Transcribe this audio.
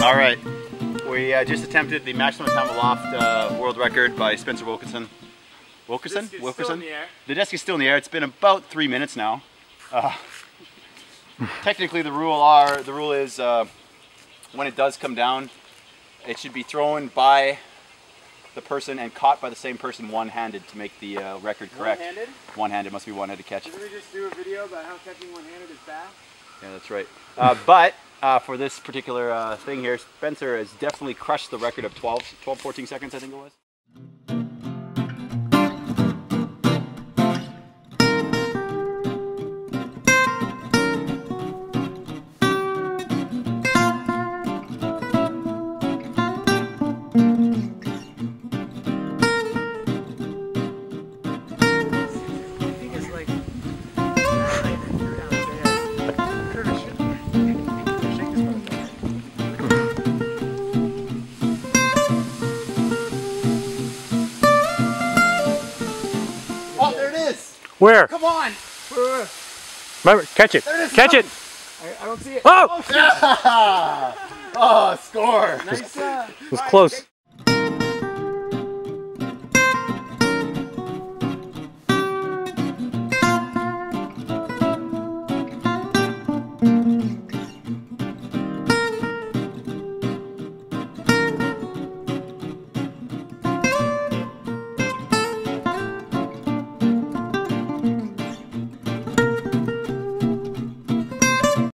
All right, we just attempted the maximum time aloft world record by Spencer Wilkerson. Wilkerson? The disc is still in the air. It's been about 3 minutes now. Technically, the rule is when it does come down, it should be thrown by the person and caught by the same person one-handed to make the record correct. One-handed? One-handed, must be one-handed catch. Didn't we just do a video about how catching one-handed is bad? Yeah, that's right. But for this particular thing here, Spencer has definitely crushed the record of 14 seconds, I think it was. Where? Come on! Remember, catch it! Catch it! I don't see it. Oh! Oh, score! Nice. It was close.